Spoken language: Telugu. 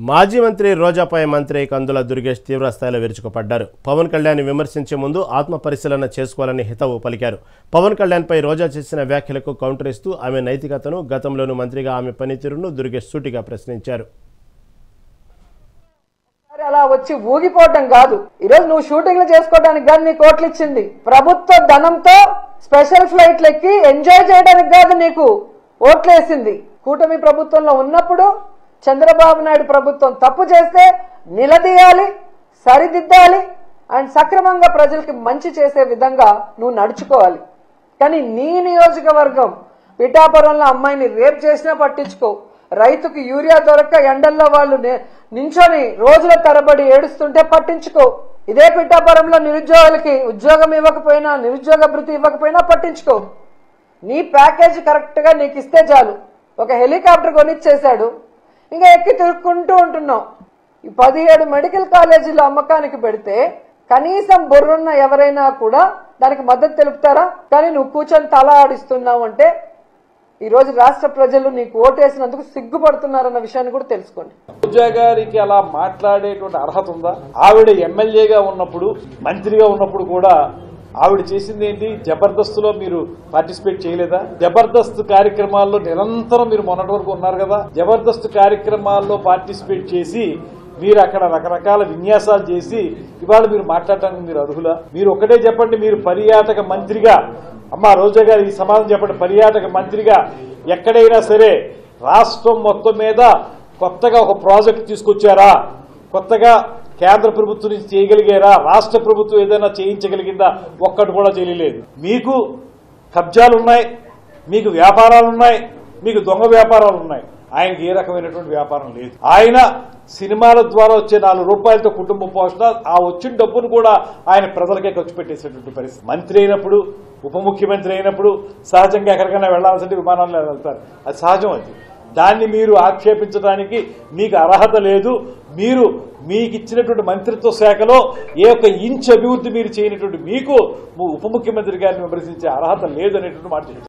మాజీ మంత్రి రోజాపై మంత్రి కందుల దుర్గేష్ తీవ్రస్థాయిలో విరుచుకుపడ్డారు. పవన్ కళ్యాణ్ విమర్శించే ముందు ఆత్మ పరిశీలన చేసుకోవాలని హితవు పలికారు. పవన్ కళ్యాణ్పై రోజా చేసిన వ్యాఖ్యలకు కౌంటర్ ఇస్తూ ఆమె నైతికతను, గతంలోనూ మంత్రిగా ఆమె పనితీరును దుర్గేష్ సూటిగా ప్రశ్నించారు. అలా వచ్చి ఊగిపోవటం కాదు. ఈరోజు నువ్వు షూటింగ్లు చేసుకోవడానికి కాదు నీకు ఓట్లు ఇచ్చింది. ప్రభుత్వ ధనంతో స్పెషల్ ఫ్లైట్లు ఎక్కి ఎంజాయ్ చేయడానికి కాదు నీకు ఓట్లు వేసింది. కూటమి ప్రభుత్వంలో ఉన్నప్పుడు చంద్రబాబు నాయుడు ప్రభుత్వం తప్పు చేస్తే నిలదీయాలి, సరిదిద్దాలి అండ్ సక్రమంగా ప్రజలకి మంచి చేసే విధంగా నువ్వు నడుచుకోవాలి. కానీ నీ నియోజకవర్గం పిఠాపురంలో అమ్మాయిని రేప్ చేసినా పట్టించుకో, రైతుకు యూరియా దొరక్క ఎండల్లో వాళ్ళు నించొని రోజుల తరబడి ఏడుస్తుంటే పట్టించుకో, ఇదే పిఠాపురంలో నిరుద్యోగులకి ఉద్యోగం ఇవ్వకపోయినా, నిరుద్యోగ భృతి ఇవ్వకపోయినా పట్టించుకో. నీ ప్యాకేజ్ కరెక్ట్ గా నీకు ఇస్తే చాలు. ఒక హెలికాప్టర్ కొనిచ్చేశాడు, ఇంకా ఎక్కి తిరుక్కుంటూ ఉంటున్నాం. ఈ 17 మెడికల్ కాలేజీలు అమ్మకానికి పెడితే కనీసం బుర్రున్న ఎవరైనా కూడా దానికి మద్దతు తెలుపుతారా? కానీ నువ్వు కూర్చొని తల ఆడిస్తున్నావు అంటే ఈ రోజు రాష్ట్ర ప్రజలు నీకు ఓటేసినందుకు సిగ్గుపడుతున్నారన్న విషయాన్ని కూడా తెలుసుకోండి. రోజా గారికి అలా మాట్లాడేటువంటి అర్హత ఉందా? ఆవిడ ఎమ్మెల్యేగా ఉన్నప్పుడు, మంత్రిగా ఉన్నప్పుడు కూడా ఆవిడ చేసింది ఏంటి? జబర్దస్త్లో మీరు పార్టిసిపేట్ చేయలేదా? జబర్దస్త్ కార్యక్రమాల్లో నిరంతరం మీరు మొన్నటి వరకు ఉన్నారు కదా. జబర్దస్త్ కార్యక్రమాల్లో పార్టిసిపేట్ చేసి మీరు అక్కడ రకరకాల విన్యాసాలు చేసి ఇవాళ మీరు మాట్లాడటానికి మీరు అర్హులా? మీరు ఒకటే చెప్పండి, మీరు పర్యాటక మంత్రిగా, అమ్మా రోజా గారు ఈ సమాధానం చెప్పండి, పర్యాటక మంత్రిగా ఎక్కడైనా సరే రాష్ట్రం మొత్తం మీద కొత్తగా ఒక ప్రాజెక్ట్ తీసుకొచ్చారా? కొత్తగా కేంద్ర ప్రభుత్వం నుంచి చేయగలిగారా? రాష్ట్ర ప్రభుత్వం ఏదైనా చేయించగలిగిందా? ఒక్కటి కూడా చేయలేదు. మీకు కబ్జాలు ఉన్నాయి, మీకు వ్యాపారాలు ఉన్నాయి, మీకు దొంగ వ్యాపారాలు ఉన్నాయి. ఆయనకి ఏ రకమైనటువంటి వ్యాపారం లేదు. ఆయన సినిమాల ద్వారా వచ్చే 4 రూపాయలతో కుటుంబ పోషణ, ఆ వచ్చిన డబ్బును కూడా ఆయన ప్రజలకే ఖర్చు పెట్టేసేటువంటి పరిస్థితి. మంత్రి అయినప్పుడు, ఉప ముఖ్యమంత్రి అయినప్పుడు సహజంగా ఎక్కడికైనా వెళ్లాల్సింటే విమానాల్లో వెళ్తారు, అది సహజం. అది దాన్ని మీరు ఆక్షేపించడానికి మీకు అర్హత లేదు. మీరు మీకు ఇచ్చినటువంటి మంత్రిత్వ శాఖలో ఏ ఒక్క ఇంచ్ అభివృద్ధి మీరు చేయనటువంటి మీకు ఉప ముఖ్యమంత్రి గారిని విమర్శించే అర్హత లేదు అనేటువంటి మాట.